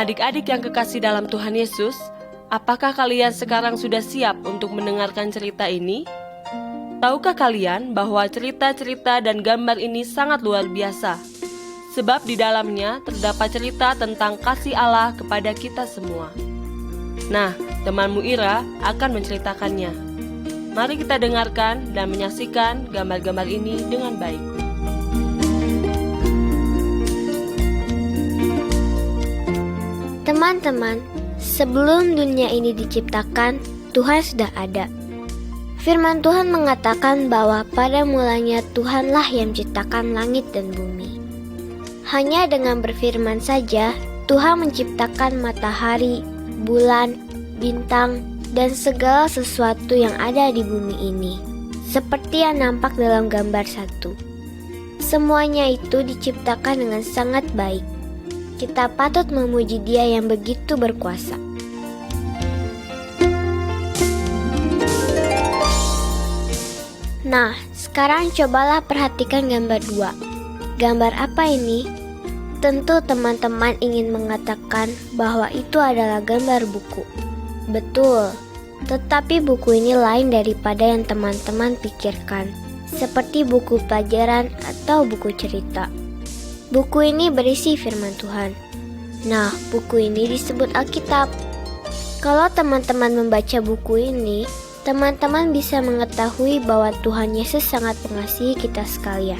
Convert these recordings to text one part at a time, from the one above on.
Adik-adik yang kekasih dalam Tuhan Yesus, apakah kalian sekarang sudah siap untuk mendengarkan cerita ini? Tahukah kalian bahwa cerita-cerita dan gambar ini sangat luar biasa? Sebab di dalamnya terdapat cerita tentang kasih Allah kepada kita semua. Nah, temanmu Ira akan menceritakannya. Mari kita dengarkan dan menyaksikan gambar-gambar ini dengan baik. Teman-teman, sebelum dunia ini diciptakan, Tuhan sudah ada. Firman Tuhan mengatakan bahwa pada mulanya Tuhanlah yang menciptakan langit dan bumi. Hanya dengan berfirman saja, Tuhan menciptakan matahari, bulan, bintang, dan segala sesuatu yang ada di bumi ini, seperti yang nampak dalam gambar 1. Semuanya itu diciptakan dengan sangat baik. Kita patut memuji Dia yang begitu berkuasa. Nah, sekarang cobalah perhatikan gambar 2. Gambar apa ini? Tentu teman-teman ingin mengatakan bahwa itu adalah gambar buku. Betul, tetapi buku ini lain daripada yang teman-teman pikirkan, seperti buku pelajaran atau buku cerita. Buku ini berisi firman Tuhan. Nah, buku ini disebut Alkitab. Kalau teman-teman membaca buku ini, teman-teman bisa mengetahui bahwa Tuhan Yesus sangat mengasihi kita sekalian.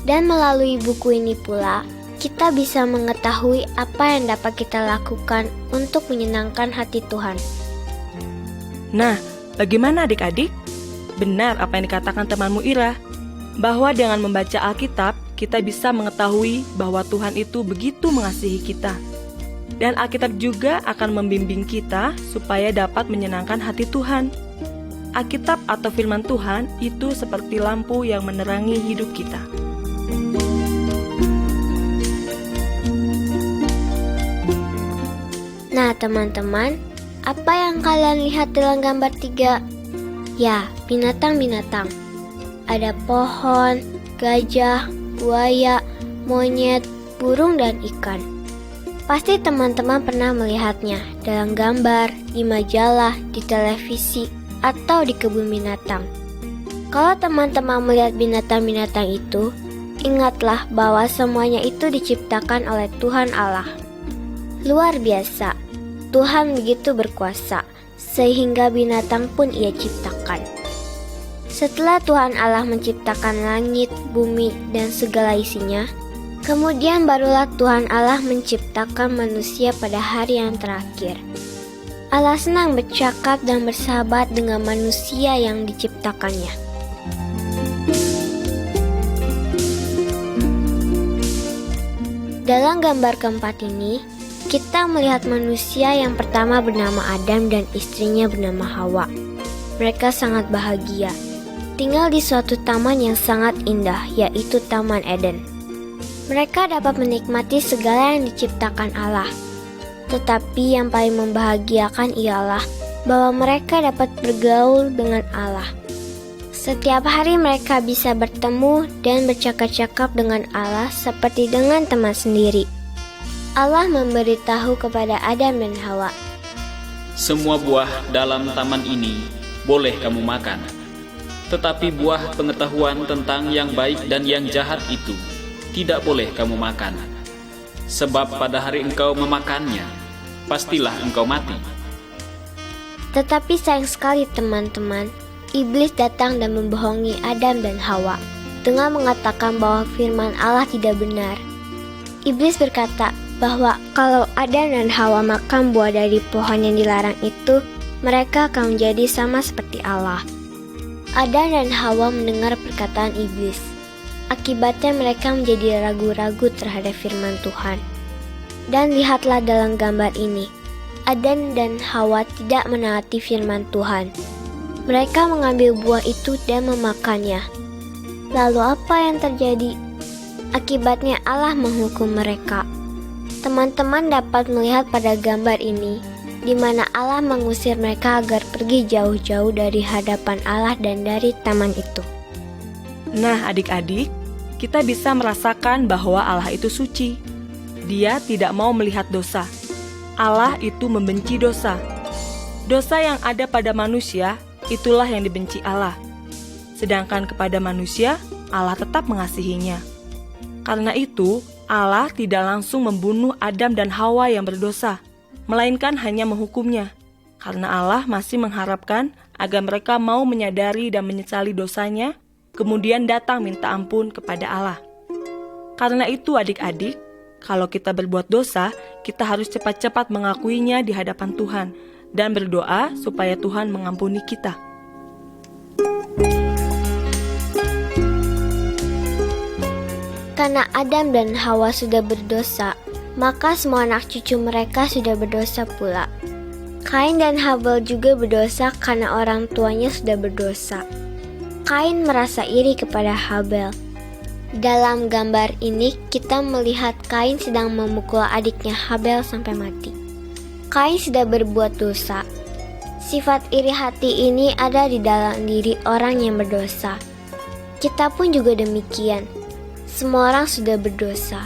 Dan melalui buku ini pula, kita bisa mengetahui apa yang dapat kita lakukan untuk menyenangkan hati Tuhan. Nah, bagaimana adik-adik? Benar apa yang dikatakan temanmu Ira, bahwa dengan membaca Alkitab, kita bisa mengetahui bahwa Tuhan itu begitu mengasihi kita. Dan Alkitab juga akan membimbing kita supaya dapat menyenangkan hati Tuhan. Alkitab atau firman Tuhan itu seperti lampu yang menerangi hidup kita. Nah teman-teman, apa yang kalian lihat dalam gambar 3? Ya, binatang-binatang. Ada pohon, gajah, buaya, monyet, burung, dan ikan. Pasti teman-teman pernah melihatnya dalam gambar, di majalah, di televisi, atau di kebun binatang. Kalau teman-teman melihat binatang-binatang itu, ingatlah bahwa semuanya itu diciptakan oleh Tuhan Allah. Luar biasa, Tuhan begitu berkuasa, sehingga binatang pun Ia ciptakan. Setelah Tuhan Allah menciptakan langit, bumi, dan segala isinya, kemudian barulah Tuhan Allah menciptakan manusia pada hari yang terakhir. Allah senang bercakap dan bersahabat dengan manusia yang diciptakannya. Dalam gambar keempat ini, kita melihat manusia yang pertama bernama Adam dan istrinya bernama Hawa. Mereka sangat bahagia, tinggal di suatu taman yang sangat indah, yaitu Taman Eden. Mereka dapat menikmati segala yang diciptakan Allah. Tetapi yang paling membahagiakan ialah bahwa mereka dapat bergaul dengan Allah. Setiap hari mereka bisa bertemu dan bercakap-cakap dengan Allah seperti dengan teman sendiri. Allah memberitahu kepada Adam dan Hawa, "Semua buah dalam taman ini boleh kamu makan, tetapi buah pengetahuan tentang yang baik dan yang jahat itu tidak boleh kamu makan. Sebab pada hari engkau memakannya, pastilah engkau mati." Tetapi sayang sekali teman-teman, iblis datang dan membohongi Adam dan Hawa dengan mengatakan bahwa firman Allah tidak benar. Iblis berkata bahwa kalau Adam dan Hawa makan buah dari pohon yang dilarang itu, mereka akan menjadi sama seperti Allah. Adam dan Hawa mendengar perkataan iblis. Akibatnya mereka menjadi ragu-ragu terhadap firman Tuhan. Dan lihatlah dalam gambar ini, Adam dan Hawa tidak menaati firman Tuhan. Mereka mengambil buah itu dan memakannya. Lalu apa yang terjadi? Akibatnya Allah menghukum mereka. Teman-teman dapat melihat pada gambar ini, di mana Allah mengusir mereka agar pergi jauh-jauh dari hadapan Allah dan dari taman itu. Nah adik-adik, kita bisa merasakan bahwa Allah itu suci. Dia tidak mau melihat dosa. Allah itu membenci dosa. Dosa yang ada pada manusia, itulah yang dibenci Allah. Sedangkan kepada manusia, Allah tetap mengasihinya. Karena itu, Allah tidak langsung membunuh Adam dan Hawa yang berdosa, melainkan hanya menghukumnya. Karena Allah masih mengharapkan agar mereka mau menyadari dan menyesali dosanya, kemudian datang minta ampun kepada Allah. Karena itu adik-adik, kalau kita berbuat dosa, kita harus cepat-cepat mengakuinya di hadapan Tuhan dan berdoa supaya Tuhan mengampuni kita. Karena Adam dan Hawa sudah berdosa, maka semua anak cucu mereka sudah berdosa pula. Kain dan Habel juga berdosa karena orang tuanya sudah berdosa. Kain merasa iri kepada Habel. Dalam gambar ini, kita melihat Kain sedang memukul adiknya Habel sampai mati. Kain sudah berbuat dosa. Sifat iri hati ini ada di dalam diri orang yang berdosa. Kita pun juga demikian. Semua orang sudah berdosa.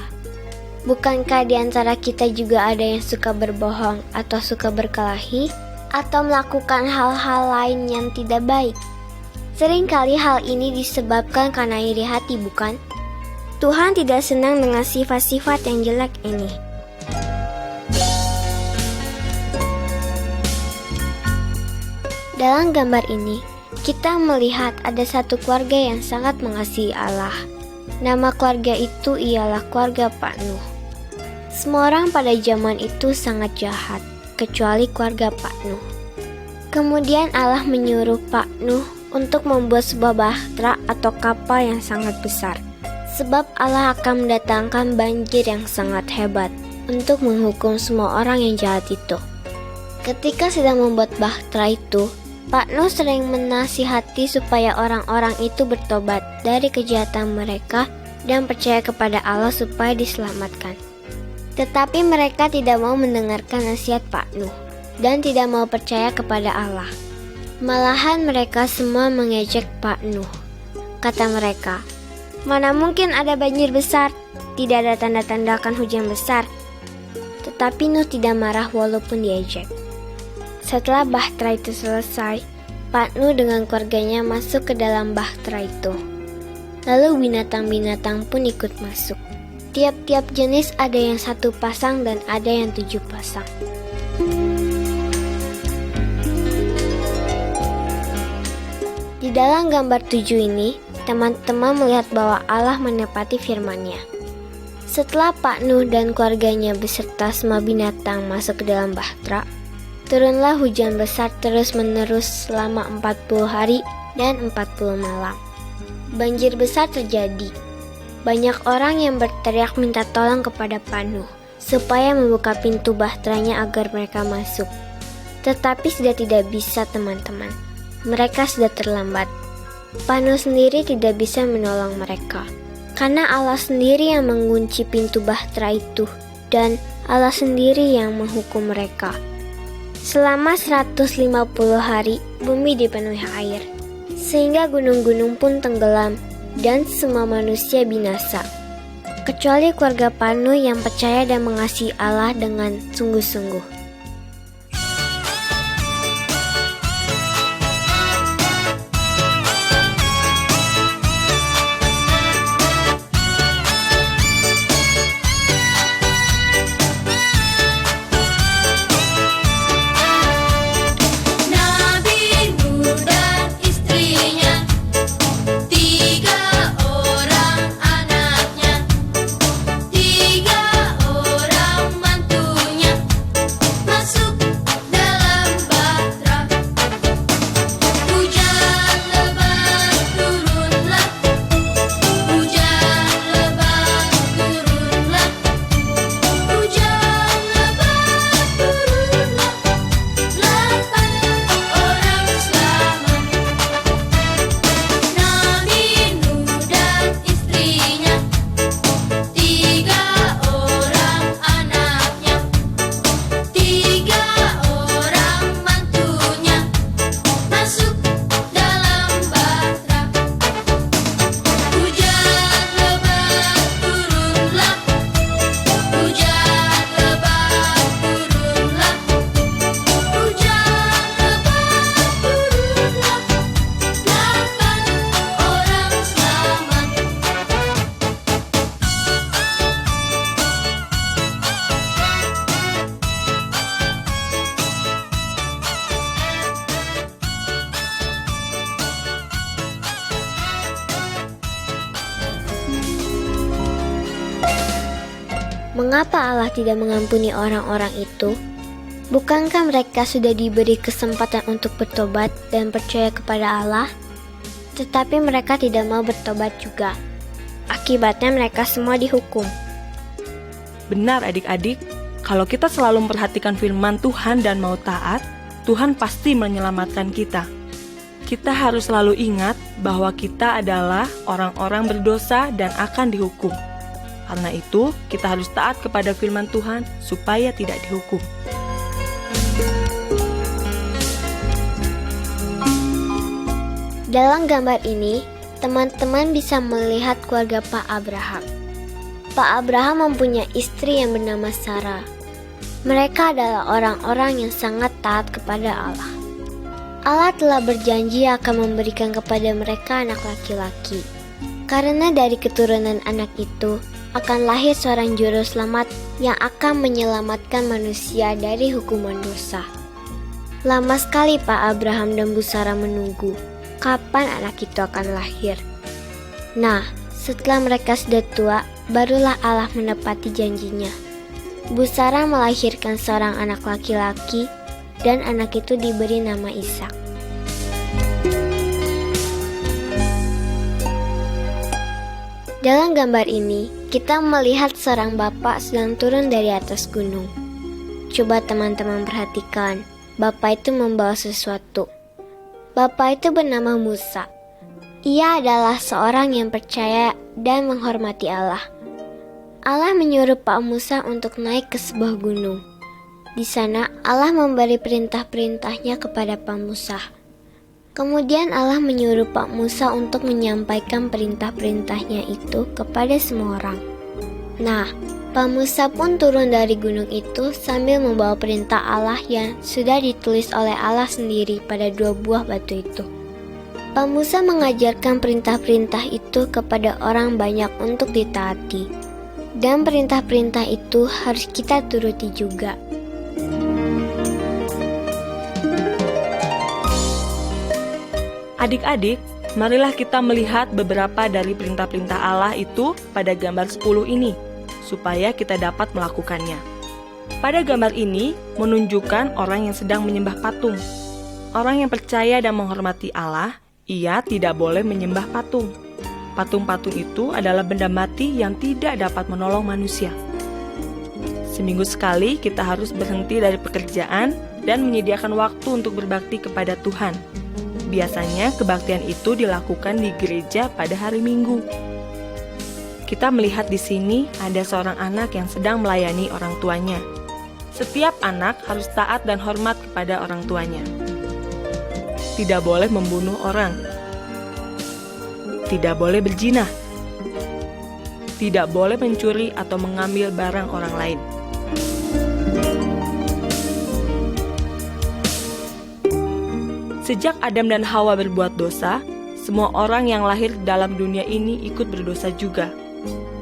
Bukankah di antara kita juga ada yang suka berbohong atau suka berkelahi atau melakukan hal-hal lain yang tidak baik? Seringkali hal ini disebabkan karena iri hati, bukan? Tuhan tidak senang dengan sifat-sifat yang jelek ini. Dalam gambar ini, kita melihat ada satu keluarga yang sangat mengasihi Allah. Nama keluarga itu ialah keluarga Pak Nuh. Semua orang pada zaman itu sangat jahat, kecuali keluarga Pak Nuh. Kemudian Allah menyuruh Pak Nuh untuk membuat sebuah bahtera atau kapal yang sangat besar. Sebab Allah akan mendatangkan banjir yang sangat hebat untuk menghukum semua orang yang jahat itu. Ketika sedang membuat bahtera itu, Pak Nuh sering menasihati supaya orang-orang itu bertobat dari kejahatan mereka dan percaya kepada Allah supaya diselamatkan. Tetapi mereka tidak mau mendengarkan nasihat Pak Nuh dan tidak mau percaya kepada Allah. Malahan mereka semua mengejek Pak Nuh. Kata mereka, "Mana mungkin ada banjir besar? Tidak ada tanda-tanda akan hujan besar." Tetapi Nuh tidak marah walaupun diejek. Setelah bahtera itu selesai, Pak Nuh dengan keluarganya masuk ke dalam bahtera itu. Lalu binatang-binatang pun ikut masuk. Tiap-tiap jenis ada yang 1 pasang dan ada yang 7 pasang. Di dalam gambar 7 ini, teman-teman melihat bahwa Allah menepati firman-Nya. Setelah Pak Nuh dan keluarganya beserta semua binatang masuk ke dalam bahtera, turunlah hujan besar terus-menerus selama 40 hari dan 40 malam. Banjir besar terjadi. Banyak orang yang berteriak minta tolong kepada Pak Nuh supaya membuka pintu bahteranya agar mereka masuk. Tetapi sudah tidak bisa, teman-teman. Mereka sudah terlambat. Pak Nuh sendiri tidak bisa menolong mereka. Karena Allah sendiri yang mengunci pintu bahtera itu dan Allah sendiri yang menghukum mereka. Selama 150 hari, bumi dipenuhi air. Sehingga gunung-gunung pun tenggelam dan semua manusia binasa. Kecuali keluarga Pak Nuh yang percaya dan mengasihi Allah dengan sungguh-sungguh. mengapa Allah tidak mengampuni orang-orang itu? Bukankah mereka sudah diberi kesempatan untuk bertobat dan percaya kepada Allah? Tetapi mereka tidak mau bertobat juga. Akibatnya mereka semua dihukum. Benar adik-adik, kalau kita selalu memperhatikan firman Tuhan dan mau taat, Tuhan pasti menyelamatkan kita. Kita harus selalu ingat bahwa kita adalah orang-orang berdosa dan akan dihukum. Karena itu, kita harus taat kepada firman Tuhan supaya tidak dihukum. Dalam gambar ini, teman-teman bisa melihat keluarga Pak Abraham. Pak Abraham mempunyai istri yang bernama Sarah. Mereka adalah orang-orang yang sangat taat kepada Allah. Allah telah berjanji akan memberikan kepada mereka anak laki-laki. Karena dari keturunan anak itu akan lahir seorang juru selamat yang akan menyelamatkan manusia dari hukuman dosa. Lama sekali Pak Abraham dan Bu Sarah menunggu kapan anak itu akan lahir. Nah, setelah mereka sudah tua, barulah Allah menepati janjinya. Bu Sarah melahirkan seorang anak laki-laki dan anak itu diberi nama Ishak. Dalam gambar ini, kita melihat seorang bapak sedang turun dari atas gunung. Coba teman-teman perhatikan, bapak itu membawa sesuatu. Bapak itu bernama Musa. Ia adalah seorang yang percaya dan menghormati Allah. Allah menyuruh Pak Musa untuk naik ke sebuah gunung. Di sana Allah memberi perintah-perintahnya kepada Pak Musa. Kemudian Allah menyuruh Pak Musa untuk menyampaikan perintah-perintahnya itu kepada semua orang. Nah, Pak Musa pun turun dari gunung itu sambil membawa perintah Allah yang sudah ditulis oleh Allah sendiri pada 2 buah batu itu. Pak Musa mengajarkan perintah-perintah itu kepada orang banyak untuk ditaati. Dan perintah-perintah itu harus kita turuti juga. Adik-adik, marilah kita melihat beberapa dari perintah-perintah Allah itu pada gambar 10 ini, supaya kita dapat melakukannya. Pada gambar ini menunjukkan orang yang sedang menyembah patung. Orang yang percaya dan menghormati Allah, ia tidak boleh menyembah patung. Patung-patung itu adalah benda mati yang tidak dapat menolong manusia. Seminggu sekali kita harus berhenti dari pekerjaan dan menyediakan waktu untuk berbakti kepada Tuhan. Biasanya kebaktian itu dilakukan di gereja pada hari Minggu. Kita melihat di sini ada seorang anak yang sedang melayani orang tuanya. Setiap anak harus taat dan hormat kepada orang tuanya. Tidak boleh membunuh orang. Tidak boleh berzina. Tidak boleh mencuri atau mengambil barang orang lain. Sejak Adam dan Hawa berbuat dosa, semua orang yang lahir dalam dunia ini ikut berdosa juga.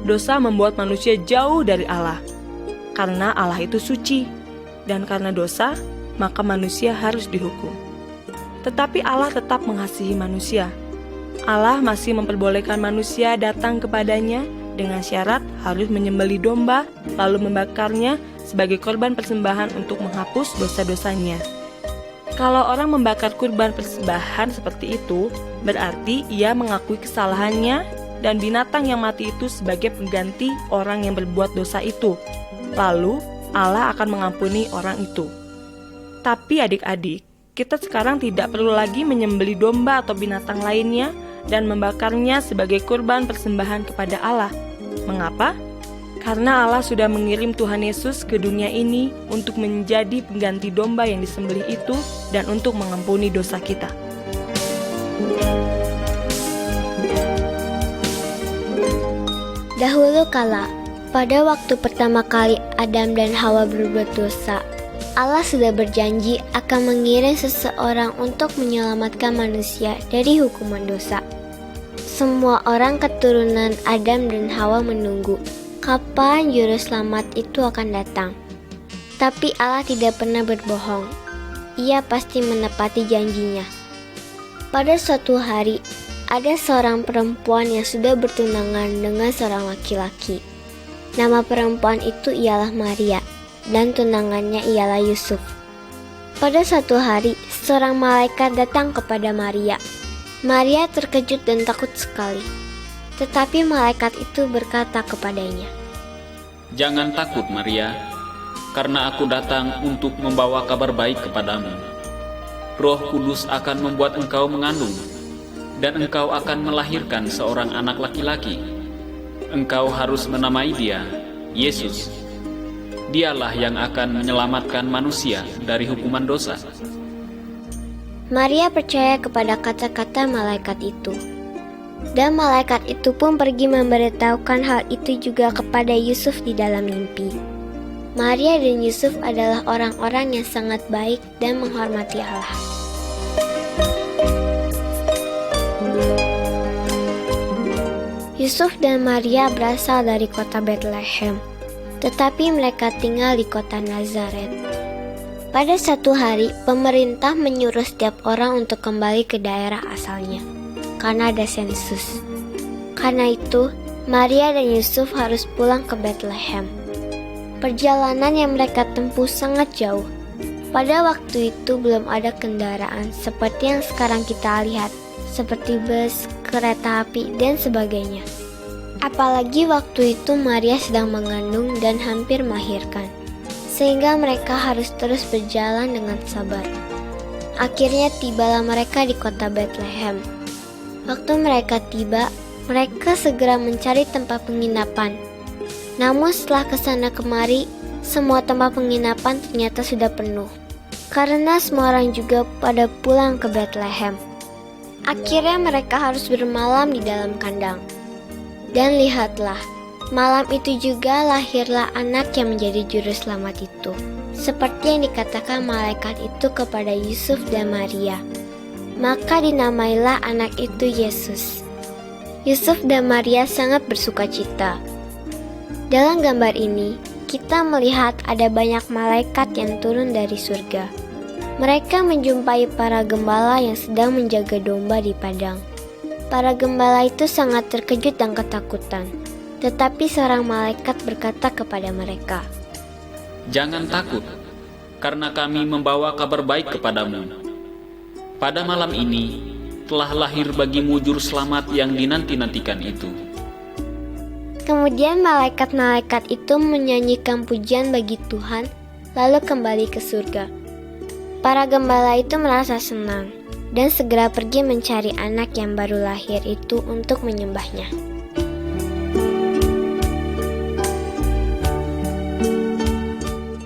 Dosa membuat manusia jauh dari Allah. Karena Allah itu suci, dan karena dosa, maka manusia harus dihukum. Tetapi Allah tetap mengasihi manusia. Allah masih memperbolehkan manusia datang kepadanya dengan syarat harus menyembelih domba, lalu membakarnya sebagai korban persembahan untuk menghapus dosa-dosanya. Kalau orang membakar kurban persembahan seperti itu, berarti ia mengakui kesalahannya dan binatang yang mati itu sebagai pengganti orang yang berbuat dosa itu. Lalu, Allah akan mengampuni orang itu. Tapi adik-adik, kita sekarang tidak perlu lagi menyembelih domba atau binatang lainnya dan membakarnya sebagai kurban persembahan kepada Allah. Mengapa? Karena Allah sudah mengirim Tuhan Yesus ke dunia ini untuk menjadi pengganti domba yang disembelih itu dan untuk mengampuni dosa kita. Dahulu kala, pada waktu pertama kali Adam dan Hawa berbuat dosa, Allah sudah berjanji akan mengirim seseorang untuk menyelamatkan manusia dari hukuman dosa. Semua orang keturunan Adam dan Hawa menunggu kapan juru selamat itu akan datang. Tapi Allah tidak pernah berbohong. Ia pasti menepati janjinya. Pada suatu hari, ada seorang perempuan yang sudah bertunangan dengan seorang laki-laki. Nama perempuan itu ialah Maria, dan tunangannya ialah Yusuf. Pada suatu hari, seorang malaikat datang kepada Maria. Maria terkejut dan takut sekali. Tetapi malaikat itu berkata kepadanya, Jangan takut, Maria, karena aku datang untuk membawa kabar baik kepadamu. Roh Kudus akan membuat engkau mengandung, dan engkau akan melahirkan seorang anak laki-laki. Engkau harus menamai dia Yesus. Dialah yang akan menyelamatkan manusia dari hukuman dosa. Maria percaya kepada kata-kata malaikat itu. Dan malaikat itu pun pergi memberitahukan hal itu juga kepada Yusuf di dalam mimpi. Maria dan Yusuf adalah orang-orang yang sangat baik dan menghormati Allah. Yusuf dan Maria berasal dari kota Bethlehem, tetapi mereka tinggal di kota Nazaret. Pada satu hari, pemerintah menyuruh setiap orang untuk kembali ke daerah asalnya, karena ada sensus. Karena itu, Maria dan Yusuf harus pulang ke Bethlehem. Perjalanan yang mereka tempuh sangat jauh. Pada waktu itu belum ada kendaraan seperti yang sekarang kita lihat, seperti bus, kereta api, dan sebagainya. Apalagi waktu itu Maria sedang mengandung dan hampir melahirkan, sehingga mereka harus terus berjalan dengan sabar. Akhirnya tibalah mereka di kota Bethlehem. Waktu mereka tiba, mereka segera mencari tempat penginapan. Namun setelah kesana kemari, semua tempat penginapan ternyata sudah penuh, karena semua orang juga pada pulang ke Bethlehem. Akhirnya mereka harus bermalam di dalam kandang. Dan lihatlah, malam itu juga lahirlah anak yang menjadi juru selamat itu, seperti yang dikatakan malaikat itu kepada Yusuf dan Maria. Maka dinamailah anak itu Yesus. Yusuf dan Maria sangat bersukacita. Dalam gambar ini, kita melihat ada banyak malaikat yang turun dari surga. Mereka menjumpai para gembala yang sedang menjaga domba di padang. Para gembala itu sangat terkejut dan ketakutan. Tetapi seorang malaikat berkata kepada mereka, Jangan takut, karena kami membawa kabar baik kepadamu. Pada malam ini, telah lahir bagimu juru selamat yang dinanti-nantikan itu. Kemudian malaikat-malaikat itu menyanyikan pujian bagi Tuhan, lalu kembali ke surga. Para gembala itu merasa senang, dan segera pergi mencari anak yang baru lahir itu untuk menyembahnya.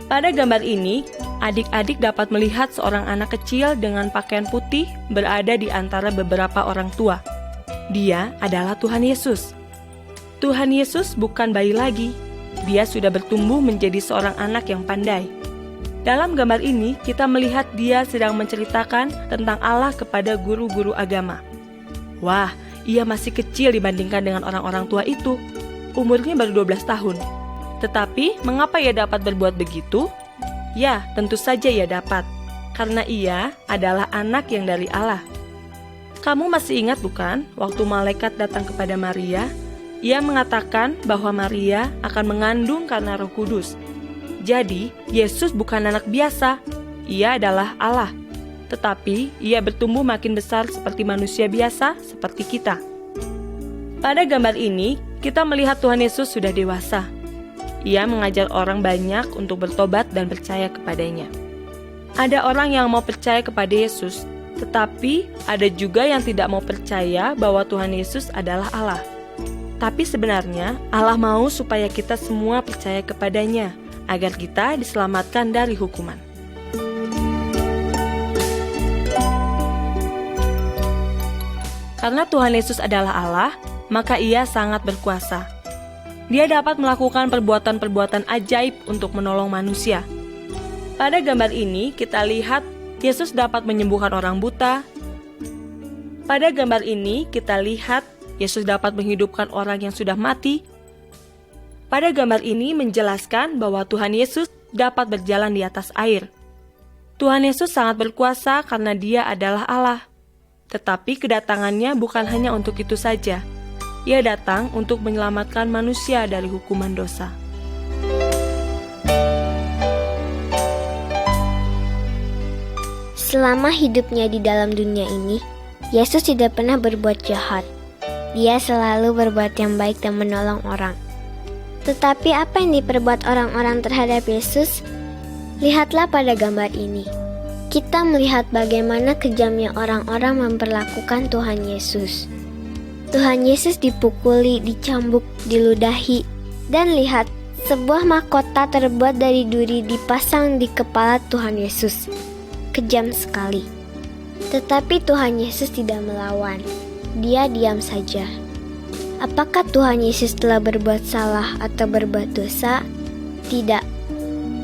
Pada gambar ini, adik-adik dapat melihat seorang anak kecil dengan pakaian putih berada di antara beberapa orang tua. Dia adalah Tuhan Yesus. Tuhan Yesus bukan bayi lagi. Dia sudah bertumbuh menjadi seorang anak yang pandai. Dalam gambar ini, kita melihat dia sedang menceritakan tentang Allah kepada guru-guru agama. Wah, ia masih kecil dibandingkan dengan orang-orang tua itu. Umurnya baru 12 tahun. Tetapi, mengapa ia dapat berbuat begitu? Ya, tentu saja ia dapat. Karena ia adalah anak yang dari Allah. Kamu masih ingat bukan, waktu malaikat datang kepada Maria? Ia mengatakan bahwa Maria akan mengandung karena Roh Kudus. Jadi, Yesus bukan anak biasa, ia adalah Allah. Tetapi, ia bertumbuh makin besar seperti manusia biasa, seperti kita. Pada gambar ini, kita melihat Tuhan Yesus sudah dewasa. Ia mengajar orang banyak untuk bertobat dan percaya kepadanya. Ada orang yang mau percaya kepada Yesus, tetapi ada juga yang tidak mau percaya bahwa Tuhan Yesus adalah Allah. Tapi sebenarnya, Allah mau supaya kita semua percaya kepadanya, agar kita diselamatkan dari hukuman. Karena Tuhan Yesus adalah Allah, maka ia sangat berkuasa. Dia dapat melakukan perbuatan-perbuatan ajaib untuk menolong manusia. Pada gambar ini, kita lihat Yesus dapat menyembuhkan orang buta. Pada gambar ini, kita lihat Yesus dapat menghidupkan orang yang sudah mati. Pada gambar ini menjelaskan bahwa Tuhan Yesus dapat berjalan di atas air. Tuhan Yesus sangat berkuasa karena Dia adalah Allah. Tetapi kedatangannya bukan hanya untuk itu saja. Ia datang untuk menyelamatkan manusia dari hukuman dosa. Selama hidupnya di dalam dunia ini, Yesus tidak pernah berbuat jahat. Dia selalu berbuat yang baik dan menolong orang. Tetapi apa yang diperbuat orang-orang terhadap Yesus? Lihatlah pada gambar ini. Kita melihat bagaimana kejamnya orang-orang memperlakukan Tuhan Yesus. Tuhan Yesus dipukuli, dicambuk, diludahi, dan lihat, sebuah mahkota terbuat dari duri dipasang di kepala Tuhan Yesus. Kejam sekali. Tetapi Tuhan Yesus tidak melawan. Dia diam saja. Apakah Tuhan Yesus telah berbuat salah atau berbuat dosa? Tidak.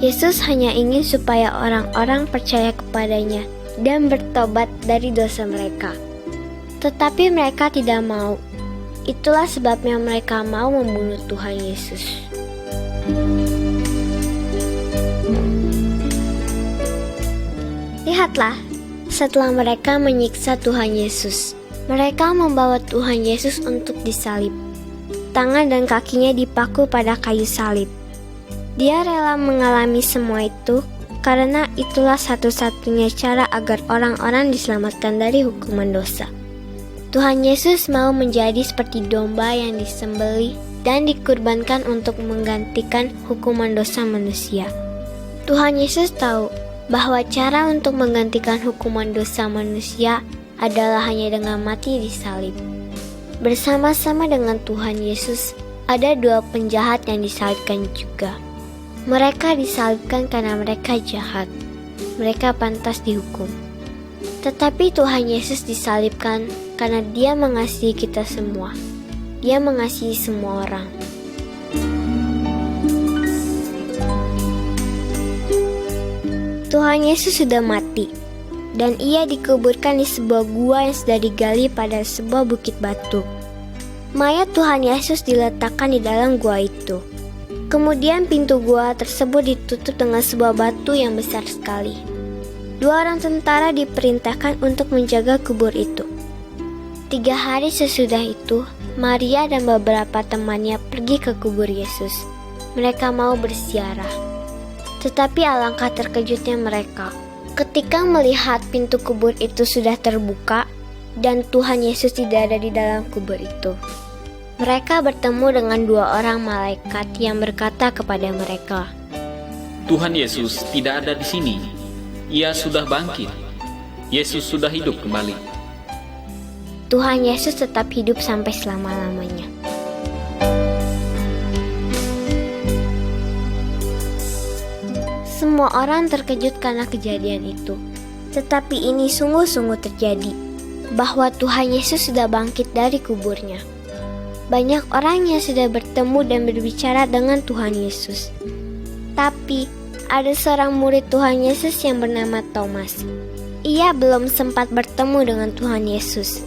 Yesus hanya ingin supaya orang-orang percaya kepadanya dan bertobat dari dosa mereka. Tetapi mereka tidak mau. Itulah sebabnya mereka mau membunuh Tuhan Yesus. Lihatlah, setelah mereka menyiksa Tuhan Yesus, mereka membawa Tuhan Yesus untuk disalib. Tangan dan kakinya dipaku pada kayu salib. Dia rela mengalami semua itu karena itulah satu-satunya cara agar orang-orang diselamatkan dari hukuman dosa. Tuhan Yesus mau menjadi seperti domba yang disembelih dan dikurbankan untuk menggantikan hukuman dosa manusia. Tuhan Yesus tahu bahwa cara untuk menggantikan hukuman dosa manusia adalah hanya dengan mati di salib. Bersama-sama dengan Tuhan Yesus, ada dua penjahat yang disalibkan juga. Mereka disalibkan karena mereka jahat. Mereka pantas dihukum. Tetapi Tuhan Yesus disalibkan karena Dia mengasihi kita semua. Dia mengasihi semua orang. Tuhan Yesus sudah mati, dan Ia dikuburkan di sebuah gua yang sudah digali pada sebuah bukit batu. Mayat Tuhan Yesus diletakkan di dalam gua itu. Kemudian pintu gua tersebut ditutup dengan sebuah batu yang besar sekali. 2 orang tentara diperintahkan untuk menjaga kubur itu. 3 hari sesudah itu, Maria dan beberapa temannya pergi ke kubur Yesus. Mereka mau berziarah. Tetapi alangkah terkejutnya mereka ketika melihat pintu kubur itu sudah terbuka dan Tuhan Yesus tidak ada di dalam kubur itu. Mereka bertemu dengan 2 orang malaikat yang berkata kepada mereka, Tuhan Yesus tidak ada di sini. Ia sudah bangkit. Yesus sudah hidup kembali. Tuhan Yesus tetap hidup sampai selama-lamanya. Semua orang terkejut karena kejadian itu. Tetapi ini sungguh-sungguh terjadi, bahwa Tuhan Yesus sudah bangkit dari kuburnya. Banyak orang yang sudah bertemu dan berbicara dengan Tuhan Yesus. Tapi ada seorang murid Tuhan Yesus yang bernama Thomas. Ia belum sempat bertemu dengan Tuhan Yesus.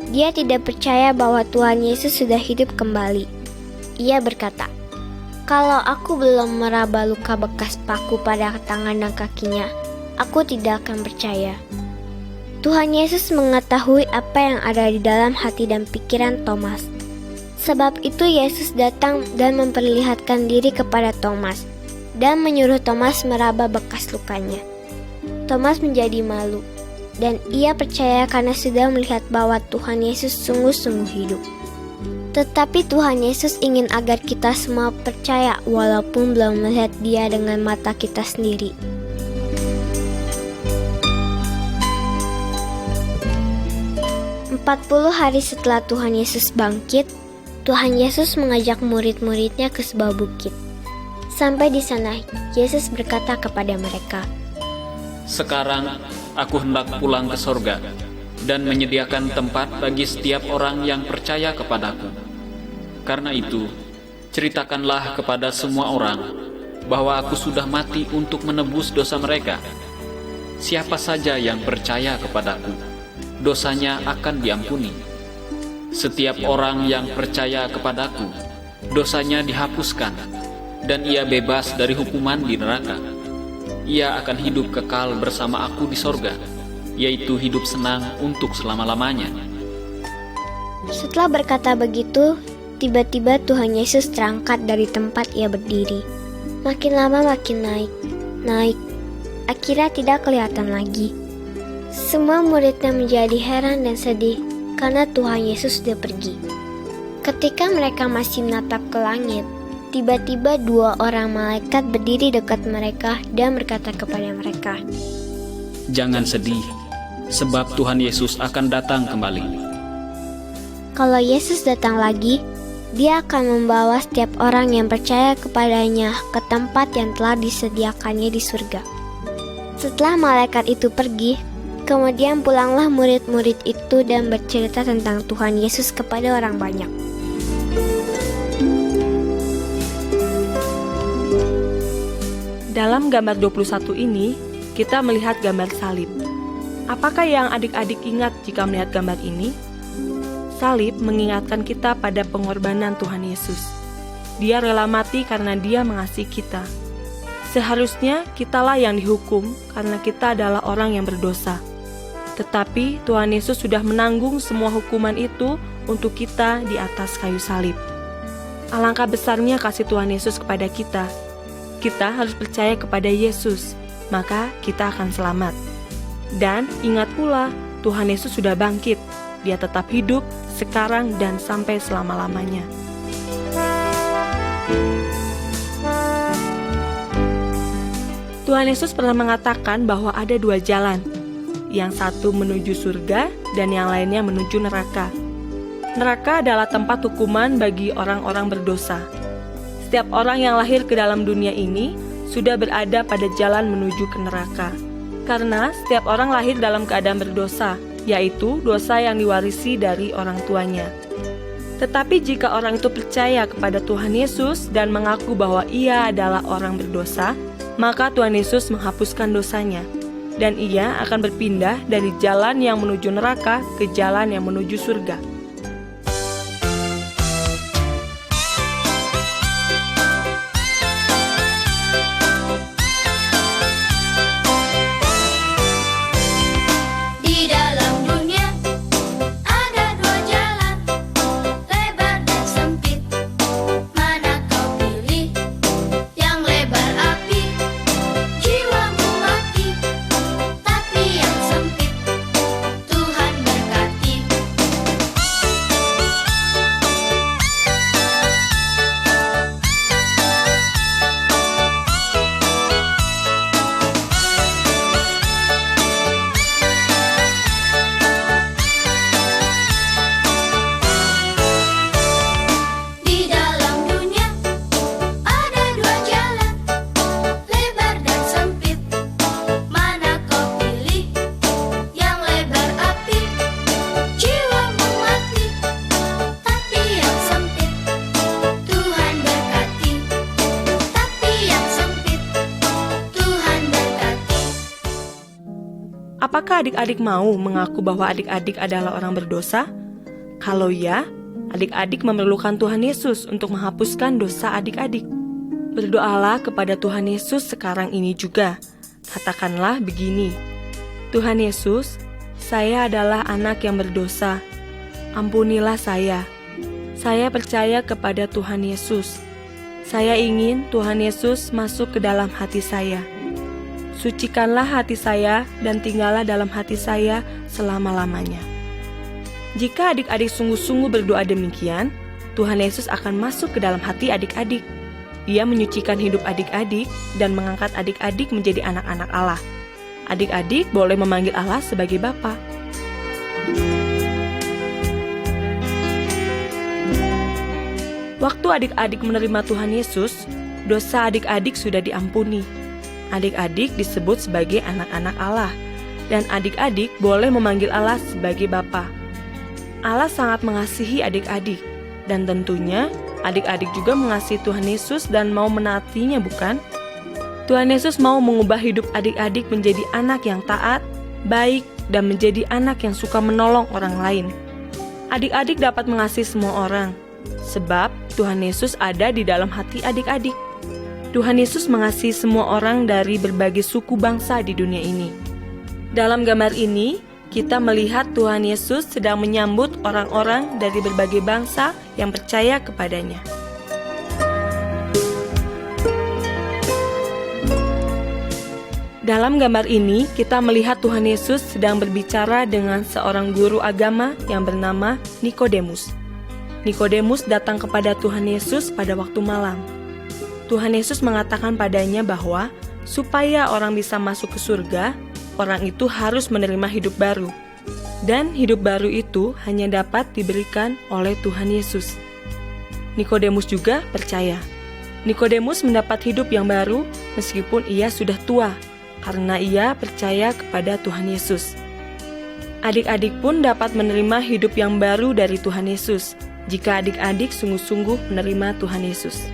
Dia tidak percaya bahwa Tuhan Yesus sudah hidup kembali. Ia berkata, "Kalau aku belum meraba luka bekas paku pada tangan dan kakinya, aku tidak akan percaya." Tuhan Yesus mengetahui apa yang ada di dalam hati dan pikiran Thomas. Sebab itu Yesus datang dan memperlihatkan diri kepada Thomas dan menyuruh Thomas meraba bekas lukanya. Thomas menjadi malu, dan ia percaya karena sudah melihat bahwa Tuhan Yesus sungguh-sungguh hidup. Tetapi Tuhan Yesus ingin agar kita semua percaya walaupun belum melihat Dia dengan mata kita sendiri. Empat 40 hari setelah Tuhan Yesus bangkit, Tuhan Yesus mengajak murid-muridnya ke sebuah bukit. Sampai di sana, Yesus berkata kepada mereka, Sekarang aku hendak pulang ke sorga dan menyediakan tempat bagi setiap orang yang percaya kepadaku. Karena itu, ceritakanlah kepada semua orang bahwa aku sudah mati untuk menebus dosa mereka. Siapa saja yang percaya kepadaku, dosanya akan diampuni. Setiap orang yang percaya kepadaku, dosanya dihapuskan, dan ia bebas dari hukuman di neraka. Ia akan hidup kekal bersama aku di sorga, yaitu hidup senang untuk selama-lamanya. Setelah berkata begitu, tiba-tiba Tuhan Yesus terangkat dari tempat ia berdiri. Makin lama makin naik. Akhirnya tidak kelihatan lagi. Semua muridnya menjadi heran dan sedih karena Tuhan Yesus sudah pergi. Ketika mereka masih menatap ke langit, tiba-tiba 2 orang malaikat berdiri dekat mereka dan berkata kepada mereka, Jangan sedih, sebab Tuhan Yesus akan datang kembali. kalau Yesus datang lagi, Dia akan membawa setiap orang yang percaya kepadanya ke tempat yang telah disediakannya di surga. Setelah malaikat itu pergi, kemudian pulanglah murid-murid itu dan bercerita tentang Tuhan Yesus kepada orang banyak. Dalam gambar 21 ini, kita melihat gambar salib. Apakah yang adik-adik ingat jika melihat gambar ini? Salib mengingatkan kita pada pengorbanan Tuhan Yesus. Dia rela mati karena Dia mengasihi kita. Seharusnya kitalah yang dihukum karena kita adalah orang yang berdosa. Tetapi Tuhan Yesus sudah menanggung semua hukuman itu untuk kita di atas kayu salib. Alangkah besarnya kasih Tuhan Yesus kepada kita. Kita harus percaya kepada Yesus, maka kita akan selamat. Dan ingat pula, Tuhan Yesus sudah bangkit. Dia tetap hidup sekarang dan sampai selama-lamanya. Tuhan Yesus pernah mengatakan bahwa ada 2 jalan. Yang satu menuju surga dan yang lainnya menuju neraka. Neraka adalah tempat hukuman bagi orang-orang berdosa. Setiap orang yang lahir ke dalam dunia ini sudah berada pada jalan menuju ke neraka. Karena setiap orang lahir dalam keadaan berdosa, yaitu dosa yang diwarisi dari orang tuanya. Tetapi jika orang itu percaya kepada Tuhan Yesus dan mengaku bahwa ia adalah orang berdosa, maka Tuhan Yesus menghapuskan dosanya, dan ia akan berpindah dari jalan yang menuju neraka ke jalan yang menuju surga. Apakah adik-adik mau mengaku bahwa adik-adik adalah orang berdosa? Kalau ya, adik-adik memerlukan Tuhan Yesus untuk menghapuskan dosa adik-adik. Berdoalah kepada Tuhan Yesus sekarang ini juga. Katakanlah begini, Tuhan Yesus, saya adalah anak yang berdosa. Ampunilah saya. Saya percaya kepada Tuhan Yesus. Saya ingin Tuhan Yesus masuk ke dalam hati saya. Sucikanlah hati saya dan tinggallah dalam hati saya selama-lamanya. Jika adik-adik sungguh-sungguh berdoa demikian, Tuhan Yesus akan masuk ke dalam hati adik-adik. Ia menyucikan hidup adik-adik dan mengangkat adik-adik menjadi anak-anak Allah. Adik-adik boleh memanggil Allah sebagai Bapa. Waktu adik-adik menerima Tuhan Yesus, dosa adik-adik sudah diampuni. Adik-adik disebut sebagai anak-anak Allah, dan adik-adik boleh memanggil Allah sebagai Bapa. Allah sangat mengasihi adik-adik, dan tentunya adik-adik juga mengasihi Tuhan Yesus dan mau menaatinya, bukan? Tuhan Yesus mau mengubah hidup adik-adik menjadi anak yang taat, baik, dan menjadi anak yang suka menolong orang lain. Adik-adik dapat mengasihi semua orang, sebab Tuhan Yesus ada di dalam hati adik-adik. Tuhan Yesus mengasihi semua orang dari berbagai suku bangsa di dunia ini. Dalam gambar ini, kita melihat Tuhan Yesus sedang menyambut orang-orang dari berbagai bangsa yang percaya kepadanya. Dalam gambar ini, kita melihat Tuhan Yesus sedang berbicara dengan seorang guru agama yang bernama Nikodemus. Nikodemus datang kepada Tuhan Yesus pada waktu malam. Tuhan Yesus mengatakan padanya bahwa supaya orang bisa masuk ke surga, orang itu harus menerima hidup baru. Dan hidup baru itu hanya dapat diberikan oleh Tuhan Yesus. Nikodemus juga percaya. Nikodemus mendapat hidup yang baru meskipun ia sudah tua, karena ia percaya kepada Tuhan Yesus. Adik-adik pun dapat menerima hidup yang baru dari Tuhan Yesus, jika adik-adik sungguh-sungguh menerima Tuhan Yesus.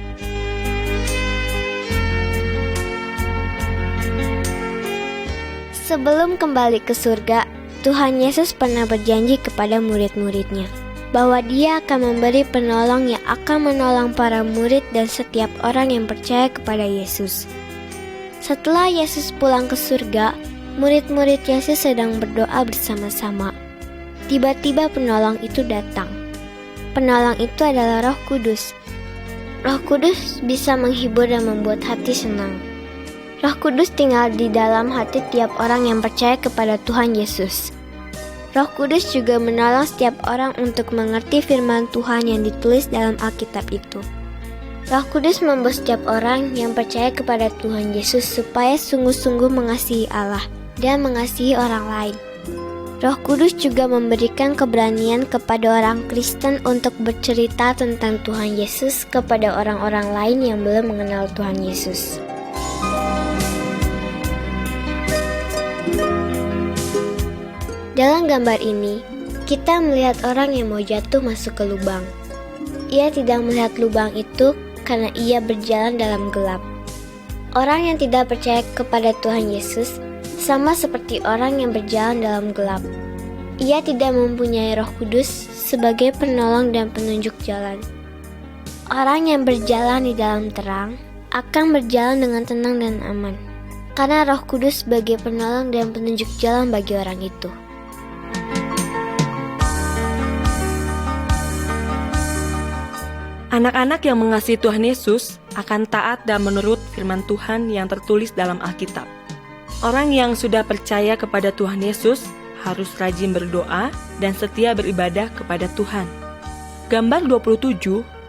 Sebelum kembali ke surga, Tuhan Yesus pernah berjanji kepada murid-muridnya bahwa Dia akan memberi penolong yang akan menolong para murid dan setiap orang yang percaya kepada Yesus. Setelah Yesus pulang ke surga, murid-murid Yesus sedang berdoa bersama-sama. Tiba-tiba penolong itu datang. Penolong itu adalah Roh Kudus. Roh Kudus bisa menghibur dan membuat hati senang. Roh Kudus tinggal di dalam hati tiap orang yang percaya kepada Tuhan Yesus. Roh Kudus juga menolong setiap orang untuk mengerti firman Tuhan yang ditulis dalam Alkitab itu. Roh Kudus membuat setiap orang yang percaya kepada Tuhan Yesus supaya sungguh-sungguh mengasihi Allah dan mengasihi orang lain. Roh Kudus juga memberikan keberanian kepada orang Kristen untuk bercerita tentang Tuhan Yesus kepada orang-orang lain yang belum mengenal Tuhan Yesus. Dalam gambar ini, kita melihat orang yang mau jatuh masuk ke lubang. Ia tidak melihat lubang itu karena ia berjalan dalam gelap. Orang yang tidak percaya kepada Tuhan Yesus sama seperti orang yang berjalan dalam gelap. Ia tidak mempunyai Roh Kudus sebagai penolong dan penunjuk jalan. Orang yang berjalan di dalam terang akan berjalan dengan tenang dan aman, karena Roh Kudus sebagai penolong dan penunjuk jalan bagi orang itu. Anak-anak yang mengasihi Tuhan Yesus akan taat dan menurut firman Tuhan yang tertulis dalam Alkitab. Orang yang sudah percaya kepada Tuhan Yesus harus rajin berdoa dan setia beribadah kepada Tuhan. Gambar 27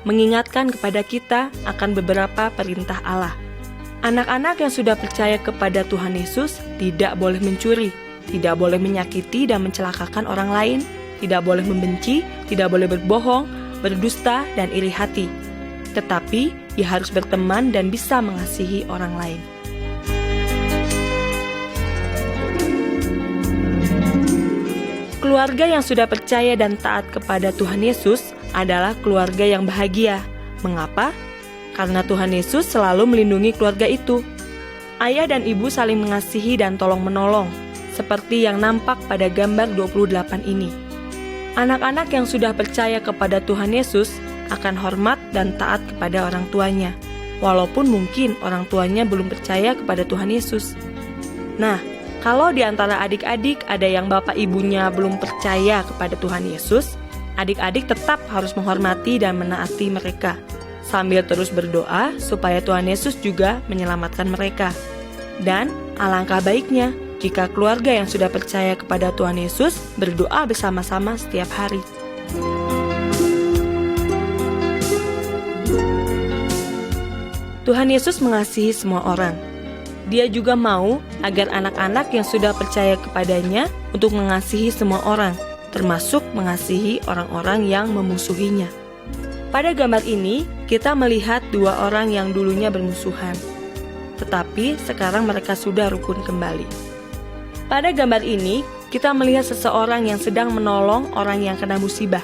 mengingatkan kepada kita akan beberapa perintah Allah. Anak-anak yang sudah percaya kepada Tuhan Yesus tidak boleh mencuri, tidak boleh menyakiti dan mencelakakan orang lain, tidak boleh membenci, tidak boleh berbohong, berdusta, dan iri hati. Tetapi, ia harus berteman dan bisa mengasihi orang lain. Keluarga yang sudah percaya dan taat kepada Tuhan Yesus adalah keluarga yang bahagia. Mengapa? Karena Tuhan Yesus selalu melindungi keluarga itu. Ayah dan ibu saling mengasihi dan tolong-menolong, seperti yang nampak pada gambar 28 ini. Anak-anak yang sudah percaya kepada Tuhan Yesus akan hormat dan taat kepada orang tuanya, walaupun mungkin orang tuanya belum percaya kepada Tuhan Yesus. Nah, kalau di antara adik-adik ada yang bapak ibunya belum percaya kepada Tuhan Yesus, adik-adik tetap harus menghormati dan menaati mereka, sambil terus berdoa supaya Tuhan Yesus juga menyelamatkan mereka. Dan alangkah baiknya jika keluarga yang sudah percaya kepada Tuhan Yesus berdoa bersama-sama setiap hari. Tuhan Yesus mengasihi semua orang. Dia juga mau agar anak-anak yang sudah percaya kepadanya untuk mengasihi semua orang, termasuk mengasihi orang-orang yang memusuhinya. Pada gambar ini, kita melihat dua orang yang dulunya bermusuhan, tetapi sekarang mereka sudah rukun kembali. Pada gambar ini, kita melihat seseorang yang sedang menolong orang yang kena musibah.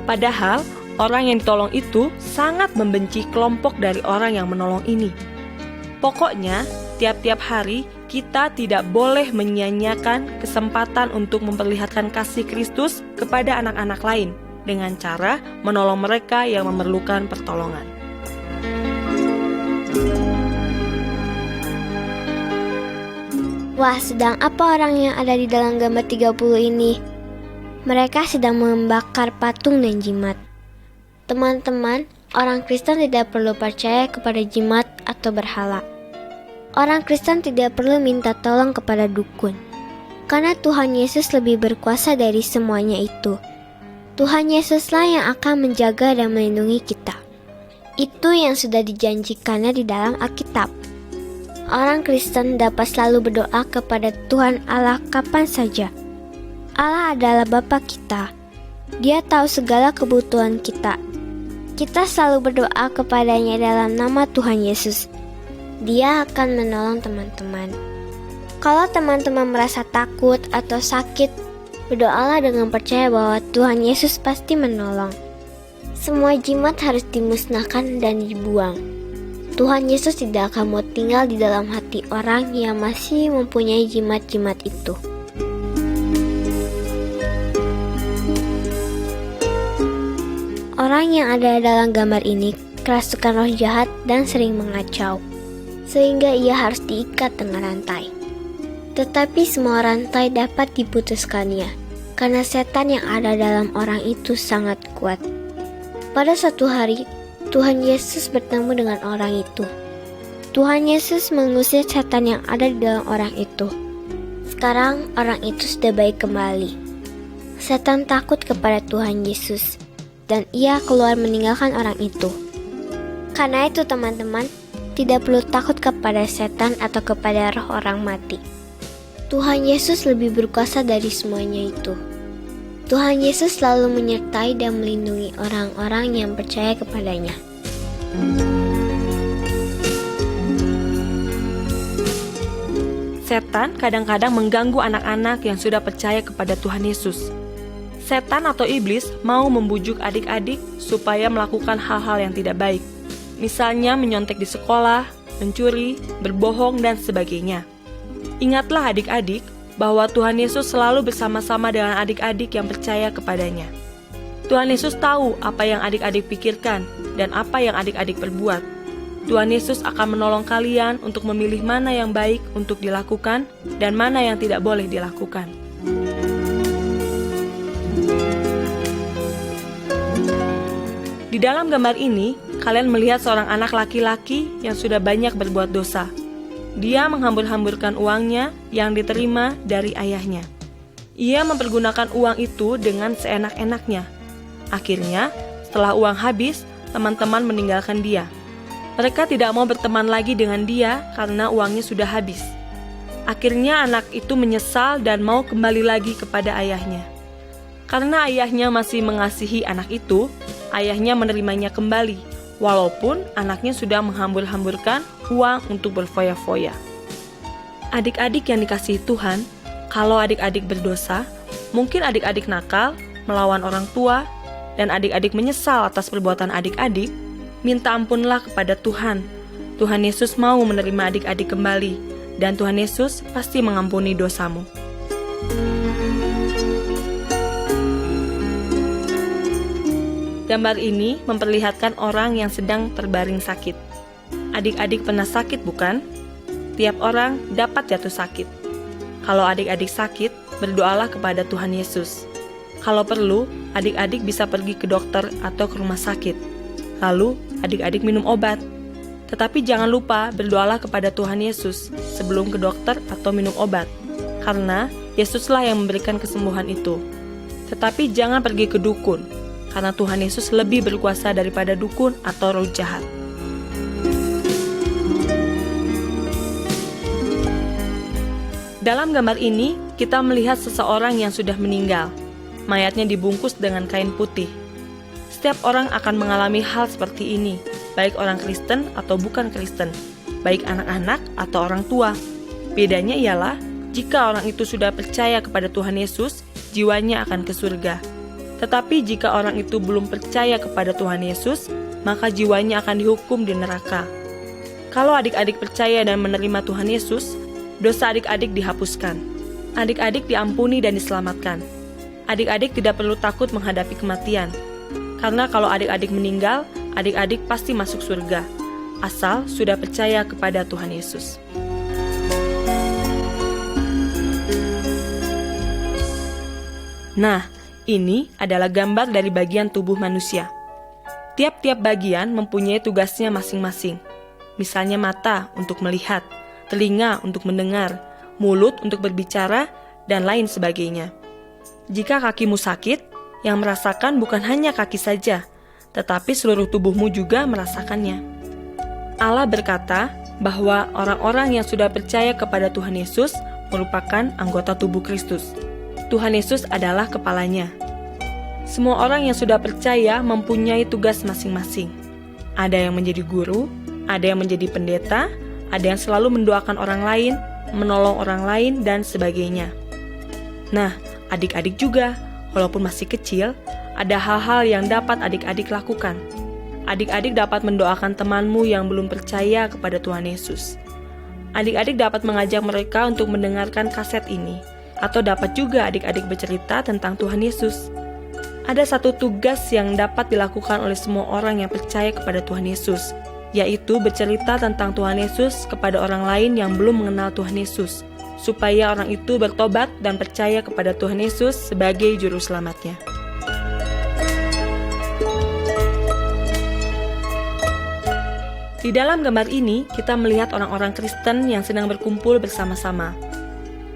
Padahal, orang yang ditolong itu sangat membenci kelompok dari orang yang menolong ini. Pokoknya, tiap-tiap hari kita tidak boleh menyia-nyiakan kesempatan untuk memperlihatkan kasih Kristus kepada anak-anak lain dengan cara menolong mereka yang memerlukan pertolongan. Wah, sedang apa orang yang ada di dalam gambar 30 ini? Mereka sedang membakar patung dan jimat. Teman-teman, orang Kristen tidak perlu percaya kepada jimat atau berhala. Orang Kristen tidak perlu minta tolong kepada dukun, karena Tuhan Yesus lebih berkuasa dari semuanya itu. Tuhan Yesuslah yang akan menjaga dan melindungi kita. Itu yang sudah dijanjikannya di dalam Alkitab. Orang Kristen dapat selalu berdoa kepada Tuhan Allah kapan saja. Allah adalah Bapa kita. Dia tahu segala kebutuhan kita. Kita selalu berdoa kepadanya dalam nama Tuhan Yesus. Dia akan menolong teman-teman. Kalau teman-teman merasa takut atau sakit, berdoalah dengan percaya bahwa Tuhan Yesus pasti menolong. Semua jimat harus dimusnahkan dan dibuang. Tuhan Yesus tidak akan mau tinggal di dalam hati orang yang masih mempunyai jimat-jimat itu. Orang yang ada dalam gambar ini kerasukan roh jahat dan sering mengacau, sehingga ia harus diikat dengan rantai. Tetapi semua rantai dapat diputuskannya, karena setan yang ada dalam orang itu sangat kuat. Pada suatu hari, Tuhan Yesus bertemu dengan orang itu. Tuhan Yesus mengusir setan yang ada di dalam orang itu. Sekarang orang itu sudah baik kembali. Setan takut kepada Tuhan Yesus, dan ia keluar meninggalkan orang itu. Karena itu teman-teman, tidak perlu takut kepada setan atau kepada roh orang mati. Tuhan Yesus lebih berkuasa dari semuanya itu. Tuhan Yesus selalu menyertai dan melindungi orang-orang yang percaya kepadanya. Setan kadang-kadang mengganggu anak-anak yang sudah percaya kepada Tuhan Yesus. Setan atau iblis mau membujuk adik-adik supaya melakukan hal-hal yang tidak baik. Misalnya menyontek di sekolah, mencuri, berbohong, dan sebagainya. Ingatlah adik-adik bahwa Tuhan Yesus selalu bersama-sama dengan adik-adik yang percaya kepadanya. Tuhan Yesus tahu apa yang adik-adik pikirkan dan apa yang adik-adik perbuat. Tuhan Yesus akan menolong kalian untuk memilih mana yang baik untuk dilakukan dan mana yang tidak boleh dilakukan. Di dalam gambar ini, kalian melihat seorang anak laki-laki yang sudah banyak berbuat dosa. Dia menghambur-hamburkan uangnya yang diterima dari ayahnya. Ia mempergunakan uang itu dengan seenak-enaknya. Akhirnya, setelah uang habis, teman-teman meninggalkan dia. Mereka tidak mau berteman lagi dengan dia karena uangnya sudah habis. Akhirnya anak itu menyesal dan mau kembali lagi kepada ayahnya. Karena ayahnya masih mengasihi anak itu, ayahnya menerimanya kembali, walaupun anaknya sudah menghambur-hamburkan uang untuk berfoya-foya. Adik-adik yang dikasihi Tuhan, kalau adik-adik berdosa, mungkin adik-adik nakal, melawan orang tua, dan adik-adik menyesal atas perbuatan adik-adik, minta ampunlah kepada Tuhan. Tuhan Yesus mau menerima adik-adik kembali, dan Tuhan Yesus pasti mengampuni dosamu. Gambar ini memperlihatkan orang yang sedang terbaring sakit. Adik-adik pernah sakit, bukan? Tiap orang dapat jatuh sakit. Kalau adik-adik sakit, berdoalah kepada Tuhan Yesus. Kalau perlu, adik-adik bisa pergi ke dokter atau ke rumah sakit. Lalu, adik-adik minum obat. Tetapi jangan lupa berdoalah kepada Tuhan Yesus sebelum ke dokter atau minum obat. Karena Yesuslah yang memberikan kesembuhan itu. Tetapi jangan pergi ke dukun, karena Tuhan Yesus lebih berkuasa daripada dukun atau roh jahat. Dalam gambar ini, kita melihat seseorang yang sudah meninggal. Mayatnya dibungkus dengan kain putih. Setiap orang akan mengalami hal seperti ini, baik orang Kristen atau bukan Kristen, baik anak-anak atau orang tua. Bedanya ialah, jika orang itu sudah percaya kepada Tuhan Yesus, jiwanya akan ke surga. Tetapi jika orang itu belum percaya kepada Tuhan Yesus, maka jiwanya akan dihukum di neraka. Kalau adik-adik percaya dan menerima Tuhan Yesus, dosa adik-adik dihapuskan. Adik-adik diampuni dan diselamatkan. Adik-adik tidak perlu takut menghadapi kematian. Karena kalau adik-adik meninggal, adik-adik pasti masuk surga, asal sudah percaya kepada Tuhan Yesus. Nah, ini adalah gambar dari bagian tubuh manusia. Tiap-tiap bagian mempunyai tugasnya masing-masing. Misalnya mata untuk melihat, telinga untuk mendengar, mulut untuk berbicara, dan lain sebagainya. Jika kakimu sakit, yang merasakan bukan hanya kaki saja, tetapi seluruh tubuhmu juga merasakannya. Allah berkata bahwa orang-orang yang sudah percaya kepada Tuhan Yesus merupakan anggota tubuh Kristus. Tuhan Yesus adalah kepalanya. Semua orang yang sudah percaya mempunyai tugas masing-masing. Ada yang menjadi guru, ada yang menjadi pendeta, ada yang selalu mendoakan orang lain, menolong orang lain, dan sebagainya. Nah, adik-adik juga, walaupun masih kecil, ada hal-hal yang dapat adik-adik lakukan. Adik-adik dapat mendoakan temanmu yang belum percaya kepada Tuhan Yesus. Adik-adik dapat mengajak mereka untuk mendengarkan kaset ini, atau dapat juga adik-adik bercerita tentang Tuhan Yesus. Ada satu tugas yang dapat dilakukan oleh semua orang yang percaya kepada Tuhan Yesus, yaitu bercerita tentang Tuhan Yesus kepada orang lain yang belum mengenal Tuhan Yesus, supaya orang itu bertobat dan percaya kepada Tuhan Yesus sebagai juru selamatnya. Di dalam gambar ini, kita melihat orang-orang Kristen yang sedang berkumpul bersama-sama.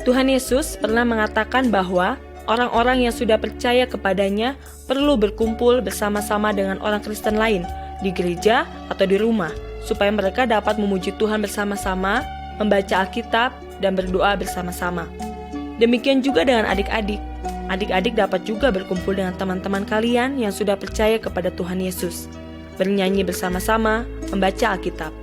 Tuhan Yesus pernah mengatakan bahwa orang-orang yang sudah percaya kepadanya perlu berkumpul bersama-sama dengan orang Kristen lain di gereja atau di rumah, supaya mereka dapat memuji Tuhan bersama-sama, membaca Alkitab, dan berdoa bersama-sama. Demikian juga dengan adik-adik. Adik-adik dapat juga berkumpul dengan teman-teman kalian yang sudah percaya kepada Tuhan Yesus, bernyanyi bersama-sama, membaca Alkitab.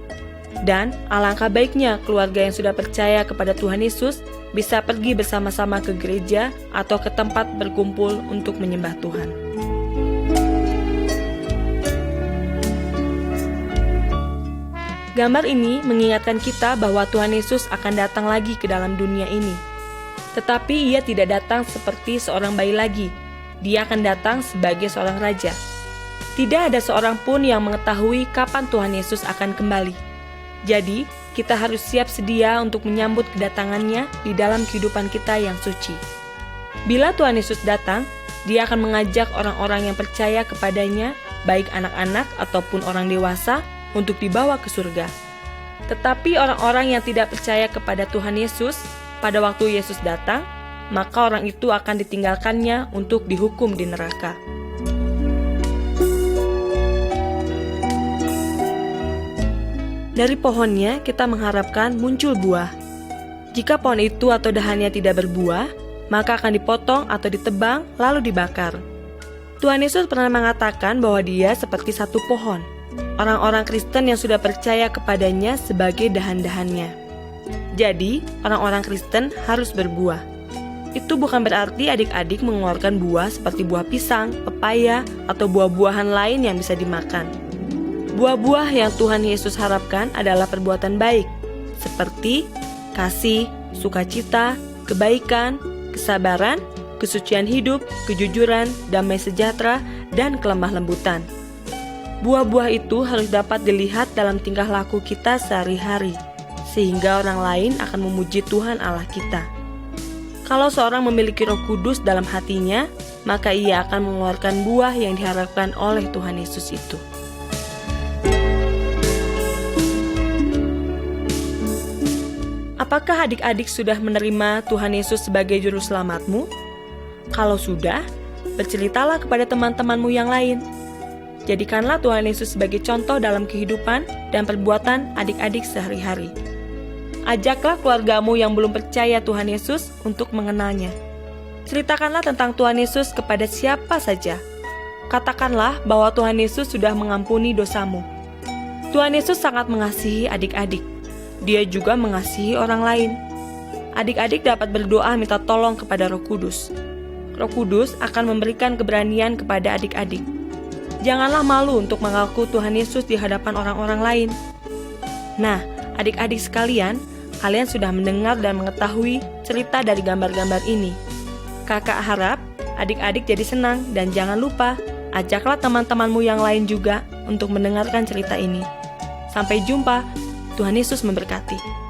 Dan alangkah baiknya keluarga yang sudah percaya kepada Tuhan Yesus bisa pergi bersama-sama ke gereja atau ke tempat berkumpul untuk menyembah Tuhan. Gambar ini mengingatkan kita bahwa Tuhan Yesus akan datang lagi ke dalam dunia ini. Tetapi Ia tidak datang seperti seorang bayi lagi. Dia akan datang sebagai seorang raja. Tidak ada seorang pun yang mengetahui kapan Tuhan Yesus akan kembali. Jadi, kita harus siap sedia untuk menyambut kedatangannya di dalam kehidupan kita yang suci. Bila Tuhan Yesus datang, Dia akan mengajak orang-orang yang percaya kepadanya, baik anak-anak ataupun orang dewasa, untuk dibawa ke surga. Tetapi orang-orang yang tidak percaya kepada Tuhan Yesus, pada waktu Yesus datang, maka orang itu akan ditinggalkannya untuk dihukum di neraka. Dari pohonnya kita mengharapkan muncul buah. Jika pohon itu atau dahannya tidak berbuah, maka akan dipotong atau ditebang lalu dibakar. Tuhan Yesus pernah mengatakan bahwa Dia seperti satu pohon. Orang-orang Kristen yang sudah percaya kepadanya sebagai dahan-dahannya. Jadi, orang-orang Kristen harus berbuah. Itu bukan berarti adik-adik mengeluarkan buah seperti buah pisang, pepaya, atau buah-buahan lain yang bisa dimakan. Buah-buah yang Tuhan Yesus harapkan adalah perbuatan baik, seperti kasih, sukacita, kebaikan, kesabaran, kesucian hidup, kejujuran, damai sejahtera, dan kelemah lembutan. Buah-buah itu harus dapat dilihat dalam tingkah laku kita sehari-hari, sehingga orang lain akan memuji Tuhan Allah kita. Kalau seorang memiliki Roh Kudus dalam hatinya, maka ia akan mengeluarkan buah yang diharapkan oleh Tuhan Yesus itu. Apakah adik-adik sudah menerima Tuhan Yesus sebagai juru selamatmu? Kalau sudah, berceritalah kepada teman-temanmu yang lain. Jadikanlah Tuhan Yesus sebagai contoh dalam kehidupan dan perbuatan adik-adik sehari-hari. Ajaklah keluargamu yang belum percaya Tuhan Yesus untuk mengenalnya. Ceritakanlah tentang Tuhan Yesus kepada siapa saja. Katakanlah bahwa Tuhan Yesus sudah mengampuni dosamu. Tuhan Yesus sangat mengasihi adik-adik. Dia juga mengasihi orang lain. Adik-adik dapat berdoa minta tolong kepada Roh Kudus. Roh Kudus akan memberikan keberanian kepada adik-adik. Janganlah malu untuk mengaku Tuhan Yesus di hadapan orang-orang lain. Nah, adik-adik sekalian, kalian sudah mendengar dan mengetahui cerita dari gambar-gambar ini. Kakak harap adik-adik jadi senang dan jangan lupa, ajaklah teman-temanmu yang lain juga untuk mendengarkan cerita ini. Sampai jumpa. Tuhan Yesus memberkati.